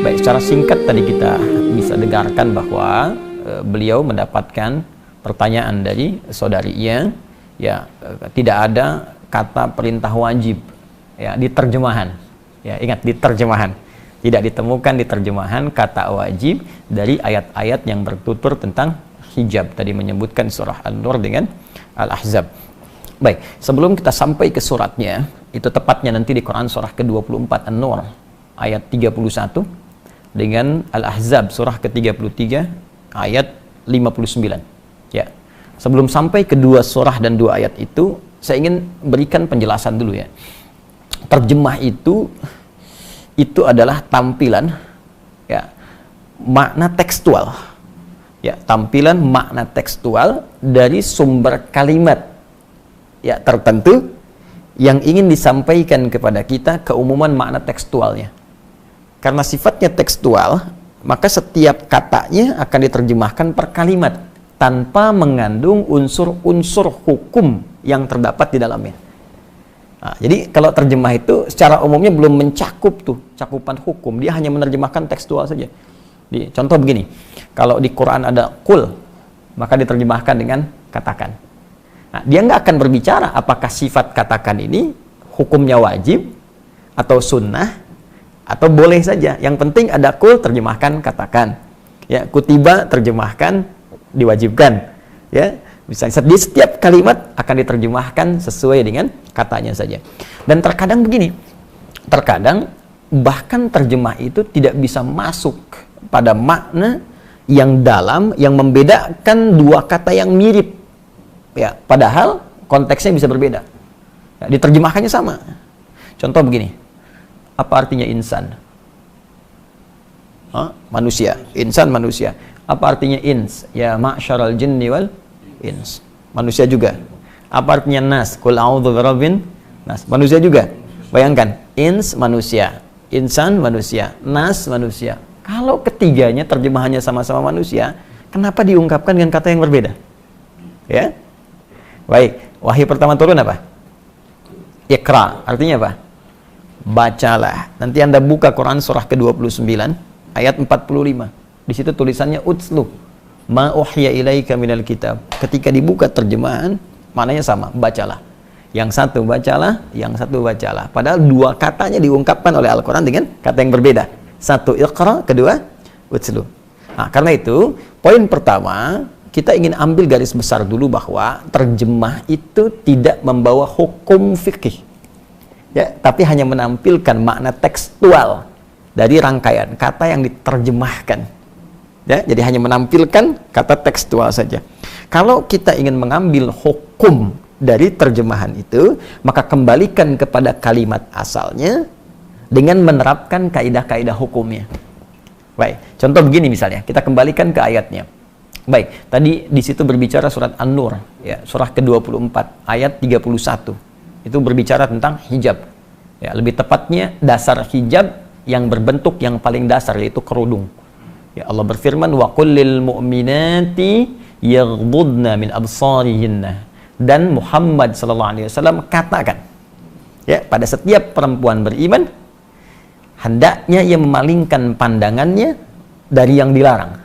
Baik, secara singkat tadi kita bisa dengarkan bahwa beliau mendapatkan pertanyaan dari saudarinya, ya, tidak ada kata perintah wajib ya di terjemahan. Ya, ingat, di terjemahan. Tidak ditemukan di terjemahan kata wajib dari ayat-ayat yang bertutur tentang hijab. Tadi menyebutkan surah An-Nur dengan Al-Ahzab. Baik, sebelum kita sampai ke suratnya, itu tepatnya nanti di Quran surah ke-24 An-Nur ayat 31 dengan Al-Ahzab surah ke-33 ayat 59. Ya. Sebelum sampai kedua surah dan dua ayat itu, saya ingin berikan penjelasan dulu ya. Terjemah itu adalah tampilan ya, makna tekstual. Ya, tampilan makna tekstual dari sumber kalimat ya tertentu yang ingin disampaikan kepada kita, keumuman makna tekstualnya. Karena sifatnya tekstual, maka setiap katanya akan diterjemahkan per kalimat tanpa mengandung unsur-unsur hukum yang terdapat di dalamnya. Nah, jadi kalau terjemah itu secara umumnya belum mencakup tuh cakupan hukum, dia hanya menerjemahkan tekstual saja. Contoh begini, kalau di Quran ada qul, maka diterjemahkan dengan katakan. Nah, dia nggak akan berbicara apakah sifat katakan ini hukumnya wajib atau sunnah atau boleh saja. Yang penting ada qul, terjemahkan katakan. Ya, kutiba terjemahkan diwajibkan. Ya, misalnya di setiap kalimat akan diterjemahkan sesuai dengan katanya saja. Dan terkadang begini, terkadang bahkan terjemah itu tidak bisa masuk pada makna yang dalam yang membedakan dua kata yang mirip. Ya, padahal konteksnya bisa berbeda. Ya, diterjemahkannya sama. Contoh begini. Apa artinya insan? Manusia. Insan manusia. Apa artinya ins? Ya ma'syaral jinni wal ins. Manusia juga. Apa artinya nas? Qul a'udzu birabbin nas. Manusia juga. Bayangkan, ins manusia, insan manusia, nas manusia. Kalau ketiganya terjemahannya sama-sama manusia, kenapa diungkapkan dengan kata yang berbeda? Ya. Baik, wahyu pertama turun apa? Iqra, artinya apa? Bacalah. Nanti Anda buka Quran surah ke-29 ayat 45. Di situ tulisannya utslu ma uhya ilaika minal kitab. Ketika dibuka terjemahan, maknanya sama, bacalah. Yang satu bacalah, yang satu bacalah. Padahal dua katanya diungkapkan oleh Al-Quran dengan kata yang berbeda. Satu iqra, kedua utslu. Nah, karena itu, poin pertama, kita ingin ambil garis besar dulu bahwa terjemah itu tidak membawa hukum fikih. Ya, tapi hanya menampilkan makna tekstual dari rangkaian kata yang diterjemahkan. Ya, jadi hanya menampilkan kata tekstual saja. Kalau kita ingin mengambil hukum dari terjemahan itu, maka kembalikan kepada kalimat asalnya dengan menerapkan kaidah-kaidah hukumnya. Baik, contoh begini misalnya, kita kembalikan ke ayatnya. Baik, tadi di situ berbicara surat An-Nur, ya, surah ke-24 ayat 31. Itu berbicara tentang hijab. Ya, lebih tepatnya dasar hijab yang berbentuk yang paling dasar, yaitu kerudung. Ya, Allah berfirman, wa qul lil mu'minati yaghdudna min absarihinna. Dan Muhammad sallallahu alaihi wasallam katakan, ya, pada setiap perempuan beriman hendaknya ia memalingkan pandangannya dari yang dilarang.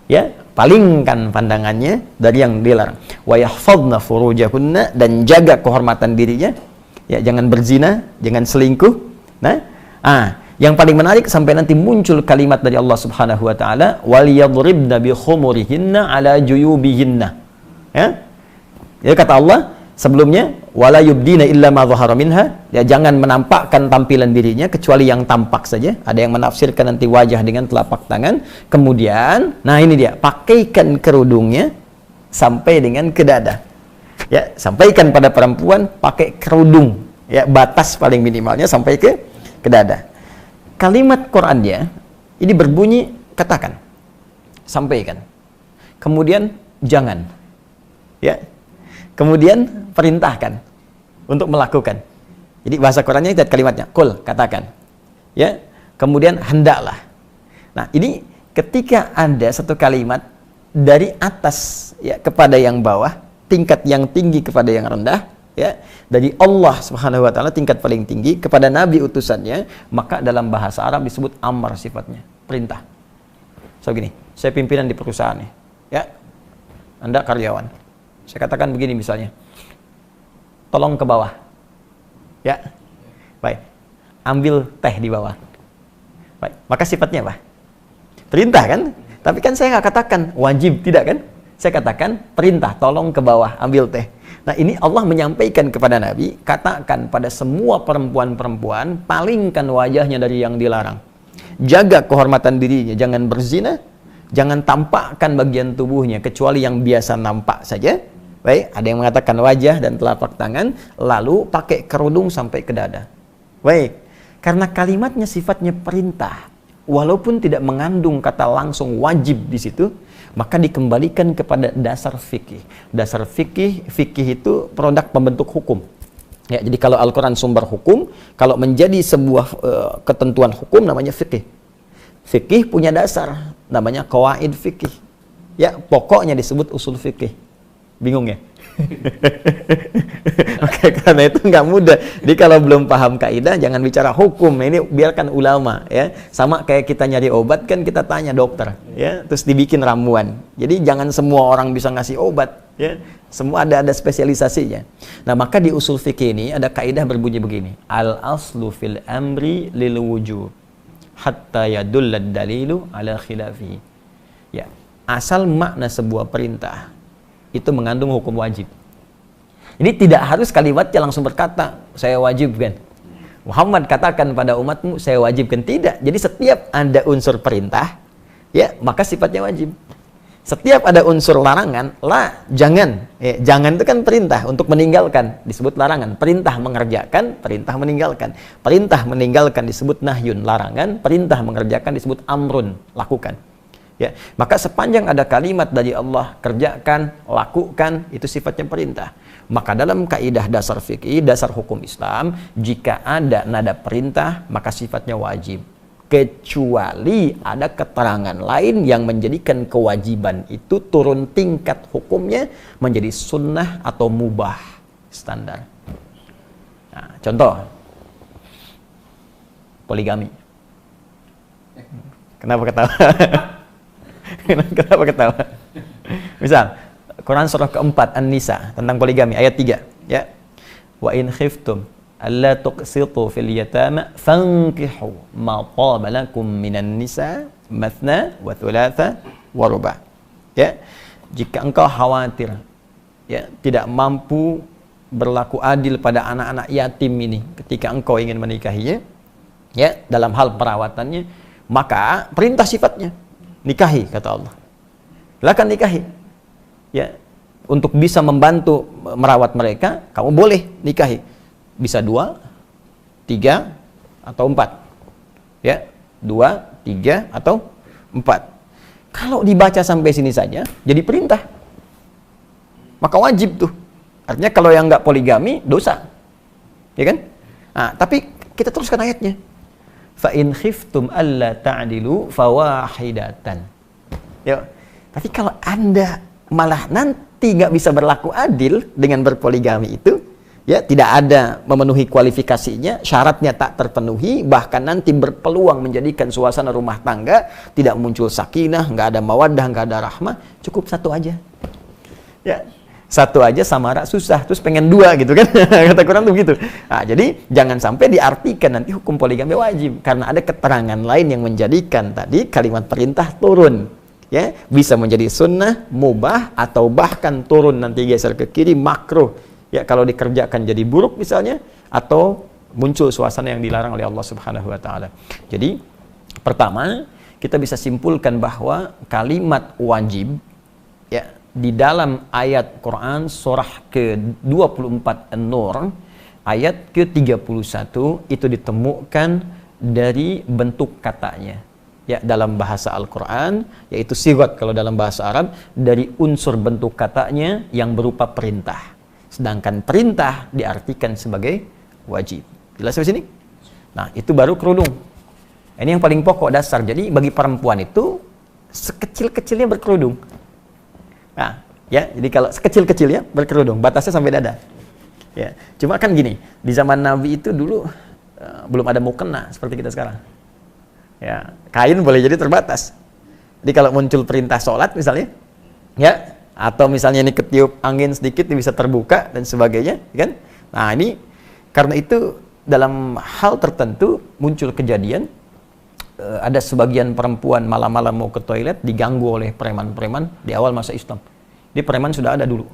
Ya, palingkan pandangannya dari yang dilarang. Wa yahfadna furujahunna, dan jaga kehormatan dirinya. Ya, jangan berzina, jangan selingkuh. Nah, yang paling menarik sampai nanti muncul kalimat dari Allah Subhanahu wa taala, wal yadribna bi khumurihinna ala juyubihinna. Ya. Ya, kata Allah sebelumnya, wala yubdina illa ma dhahara minha. Ya, jangan menampakkan tampilan dirinya kecuali yang tampak saja. Ada yang menafsirkan nanti wajah dengan telapak tangan. Kemudian, nah ini dia, pakaikan kerudungnya sampai dengan ke dada. Ya, sampaikan pada perempuan pakai kerudung. Ya, batas paling minimalnya sampai ke dada. Kalimat Qur'annya ini berbunyi katakan, sampaikan. Kemudian jangan. Ya. Kemudian perintahkan untuk melakukan. Jadi bahasa Qur'annya itu kalimatnya, qul, katakan. Ya. Kemudian hendaklah. Nah, ini ketika ada satu kalimat dari atas ya kepada yang bawah, tingkat yang tinggi kepada yang rendah, ya, dari Allah Subhanahu wa taala tingkat paling tinggi kepada nabi utusannya, maka dalam bahasa Arab disebut amr sifatnya, perintah. So gini, saya pimpinan di perusahaan nih, ya. Anda karyawan. Saya katakan begini misalnya. Tolong ke bawah. Ya. Baik. Ambil teh di bawah. Baik. Maka sifatnya apa? Perintah kan? Tapi kan saya nggak katakan wajib, tidak kan? Saya katakan perintah, tolong ke bawah, ambil teh. Nah ini Allah menyampaikan kepada Nabi, katakan pada semua perempuan-perempuan, palingkan wajahnya dari yang dilarang. Jaga kehormatan dirinya, jangan berzina, jangan tampakkan bagian tubuhnya, kecuali yang biasa nampak saja. Baik, ada yang mengatakan wajah dan telapak tangan, lalu pakai kerudung sampai ke dada. Baik, karena kalimatnya sifatnya perintah, walaupun tidak mengandung kata langsung wajib di situ, maka dikembalikan kepada dasar fikih. Dasar fikih itu produk pembentuk hukum. Ya, jadi kalau Al-Quran sumber hukum, kalau menjadi sebuah ketentuan hukum namanya fikih. Fikih punya dasar, namanya qawaid fikih. Ya, pokoknya disebut usul fikih. Bingung ya? Oke, karena itu nggak mudah. Jadi kalau belum paham kaidah, jangan bicara hukum. Ini biarkan ulama, ya. Sama kayak kita nyari obat kan kita tanya dokter, ya. Terus dibikin ramuan. Jadi jangan semua orang bisa ngasih obat, ya. Semua ada spesialisasinya. Nah, maka di usul fikih ini ada kaidah berbunyi begini: al aslu fil amri lil wujub hatta yadullad dalilu ala khilafi. Ya, asal makna sebuah perintah itu mengandung hukum wajib. Ini tidak harus kalimatnya langsung berkata, saya wajibkan. Muhammad katakan pada umatmu, saya wajibkan. Tidak. Jadi setiap ada unsur perintah, ya, maka sifatnya wajib. Setiap ada unsur larangan, jangan. Jangan itu kan perintah untuk meninggalkan, disebut larangan. Perintah mengerjakan, perintah meninggalkan. Perintah meninggalkan disebut nahyun, larangan. Perintah mengerjakan disebut amrun, lakukan. Ya, maka sepanjang ada kalimat dari Allah, kerjakan, lakukan, itu sifatnya perintah. Maka dalam kaidah dasar fikih, dasar hukum Islam, jika ada nada perintah, maka sifatnya wajib. Kecuali ada keterangan lain yang menjadikan kewajiban itu turun tingkat hukumnya menjadi sunnah atau mubah standar. Nah, contoh, poligami. Kenapa ketawa? Kenapa ketawa? Misal, Quran surah keempat An-Nisa tentang poligami ayat 3, ya. Wa in khiftum alla tuqsitu fil yatama fankihu ma taba lakum minan nisa mathna wa thulatha wa ruba'. Ya. Jika engkau khawatir, ya, tidak mampu berlaku adil pada anak-anak yatim ini ketika engkau ingin menikahinya, ya, dalam hal perawatannya, maka perintah sifatnya nikahi, kata Allah. Silakan nikahi. Ya, untuk bisa membantu merawat mereka, kamu boleh nikahi. Bisa 2, 3, atau 4. Ya, 2, 3, atau 4. Kalau dibaca sampai sini saja, jadi perintah. Maka wajib tuh. Artinya kalau yang nggak poligami, dosa. Ya kan? Nah, tapi kita teruskan ayatnya. Fa in khiftum alla ta'dilu fawahidatan. Ya. Tapi kalau Anda malah nanti nggak bisa berlaku adil dengan berpoligami itu, ya, tidak ada memenuhi kualifikasinya, syaratnya tak terpenuhi, bahkan nanti berpeluang menjadikan suasana rumah tangga tidak muncul sakinah, nggak ada mawaddah, nggak ada rahmah, cukup satu aja. Ya. Satu aja samara susah, terus pengen 2 gitu kan. Kata Quran tuh begitu. Nah, jadi jangan sampai diartikan nanti hukum poligami wajib, karena ada keterangan lain yang menjadikan tadi kalimat perintah turun. Ya, bisa menjadi sunnah, mubah, atau bahkan turun nanti geser ke kiri, makruh. Ya, kalau dikerjakan jadi buruk misalnya, atau muncul suasana yang dilarang oleh Allah Subhanahu wa taala. Jadi, pertama, kita bisa simpulkan bahwa kalimat wajib, ya, di dalam ayat Quran surah ke-24 An-Nur ayat ke-31 itu ditemukan dari bentuk katanya, ya, dalam bahasa Al-Quran, yaitu sigat kalau dalam bahasa Arab, dari unsur bentuk katanya yang berupa perintah, sedangkan perintah diartikan sebagai wajib. Jelas sampai sini? Nah, itu baru kerudung. Ini yang paling pokok dasar. Jadi bagi perempuan itu sekecil-kecilnya berkerudung. Nah, ya, jadi kalau sekecil-kecilnya berkerudung, batasnya sampai dada. Ya, cuma kan gini, di zaman Nabi itu dulu belum ada mukena seperti kita sekarang. Ya, kain boleh jadi terbatas. Jadi kalau muncul perintah sholat misalnya, ya, atau misalnya ini ketiup angin sedikit bisa terbuka dan sebagainya, kan? Nah ini karena itu dalam hal tertentu muncul kejadian ada sebagian perempuan malam-malam mau ke toilet diganggu oleh preman-preman di awal masa Islam. Di preman sudah ada dulu,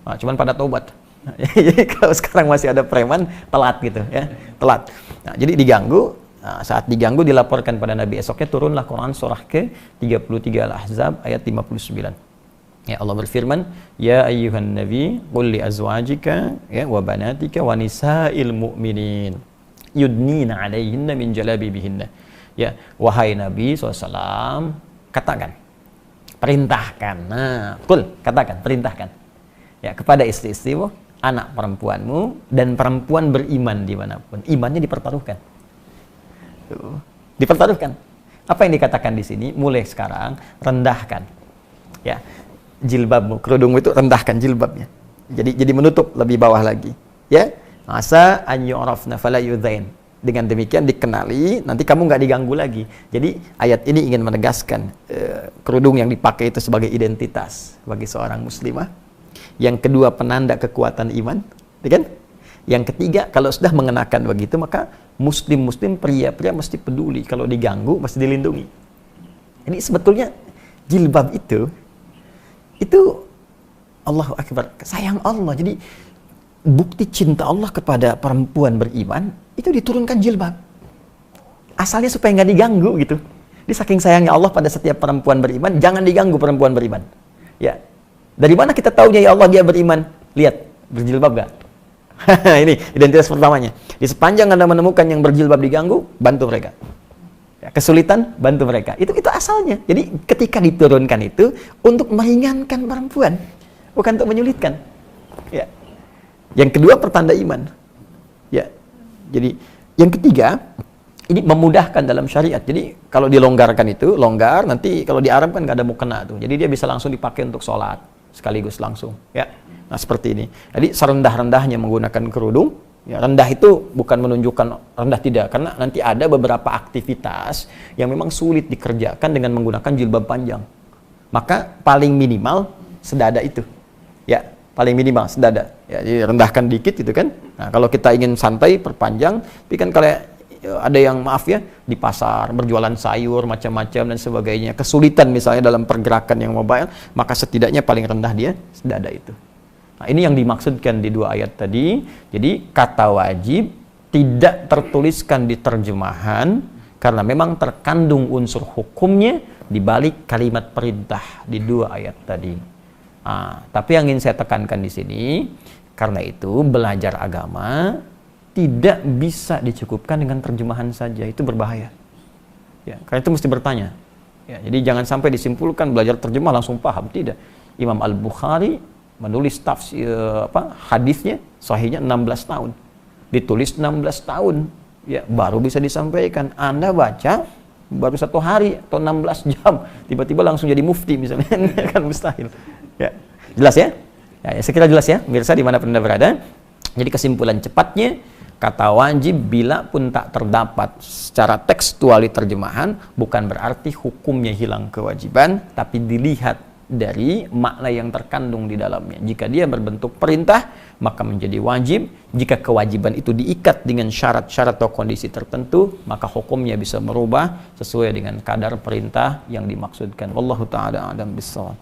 nah, cuman pada taubat. Jadi kalau sekarang masih ada preman telat gitu, ya, telat. Nah, jadi diganggu. Nah, saat diganggu dilaporkan pada Nabi, esoknya turunlah Quran surah ke-33 Al-Ahzab ayat 59. Ya, Allah berfirman, ya ayyuhan nabi qul li azwajika ya wa banatika wa nisa'il mu'minin yudnina 'alaihinna min jalabibihinna. Ya, wahai Nabi SAW, katakan, perintahkan. Nah, qul, katakan, perintahkan. Ya, kepada istri-istrimu, anak perempuanmu dan perempuan beriman dimanapun. Imannya dipertaruhkan. Dipertaruhkan. Apa yang dikatakan di sini? Mulai sekarang rendahkan, ya, jilbabmu, kerudungmu itu rendahkan jilbabnya. Jadi menutup lebih bawah lagi. Ya, asa an yu'rafna fala yudzain. Dengan demikian dikenali, nanti kamu nggak diganggu lagi. Jadi ayat ini ingin menegaskan kerudung yang dipakai itu sebagai identitas bagi seorang muslimah. Yang kedua, penanda kekuatan iman, kan? Yang ketiga, kalau sudah mengenakan begitu, maka muslim-muslim, pria-pria mesti peduli. Kalau diganggu, mesti dilindungi. Ini sebetulnya jilbab itu Allahu Akbar, sayang Allah. Jadi bukti cinta Allah kepada perempuan beriman, itu diturunkan jilbab. Asalnya supaya nggak diganggu gitu. Jadi saking sayangnya Allah pada setiap perempuan beriman, jangan diganggu perempuan beriman. Ya, dari mana kita tahunya ya Allah dia beriman? Lihat, berjilbab gak? Ini identitas pertamanya. Di sepanjang Anda menemukan yang berjilbab diganggu, bantu mereka. Ya, kesulitan, bantu mereka. Itu asalnya. Jadi ketika diturunkan itu untuk meringankan perempuan, bukan untuk menyulitkan. Ya. Yang kedua, pertanda iman. Ya. Jadi yang ketiga, ini memudahkan dalam syariat. Jadi kalau dilonggarkan itu, longgar, nanti kalau di Arab kan nggak ada mukena tuh. Jadi dia bisa langsung dipakai untuk sholat sekaligus langsung. Ya. Nah, seperti ini. Jadi serendah-rendahnya menggunakan kerudung. Ya, rendah itu bukan menunjukkan rendah, tidak, karena nanti ada beberapa aktivitas yang memang sulit dikerjakan dengan menggunakan jilbab panjang. Maka paling minimal sedada itu. Ya, paling minimal sedada. Ya, jadi rendahkan dikit gitu kan. Nah, kalau kita ingin santai perpanjang, tapi kan kalau ada yang maaf ya di pasar berjualan sayur macam-macam dan sebagainya, kesulitan misalnya dalam pergerakan yang mobile, maka setidaknya paling rendah dia sedada itu. Nah, ini yang dimaksudkan di dua ayat tadi. Jadi kata wajib tidak tertuliskan di terjemahan karena memang terkandung unsur hukumnya di balik kalimat perintah di dua ayat tadi. Nah, tapi yang ingin saya tekankan di sini, karena itu belajar agama tidak bisa dicukupkan dengan terjemahan saja, itu berbahaya. Ya, karena itu mesti bertanya. Ya, jadi jangan sampai disimpulkan belajar terjemah langsung paham, tidak. Imam Al-Bukhari menulis tafsir hadisnya sahihnya 16 tahun. Ditulis 16 tahun, ya baru bisa disampaikan. Anda baca baru 1 hari atau 16 jam, tiba-tiba langsung jadi mufti misalnya, kan mustahil. Ya, jelas ya? Ya, saya kira jelas ya, pemirsa dimanapun Anda berada. Jadi kesimpulan cepatnya, kata wajib bila pun tak terdapat secara tekstual di terjemahan, bukan berarti hukumnya hilang kewajiban, tapi dilihat dari makna yang terkandung di dalamnya. Jika dia berbentuk perintah, maka menjadi wajib. Jika kewajiban itu diikat dengan syarat-syarat atau kondisi tertentu, maka hukumnya bisa merubah sesuai dengan kadar perintah yang dimaksudkan. Wallahu ta'ala a'lam bissawab.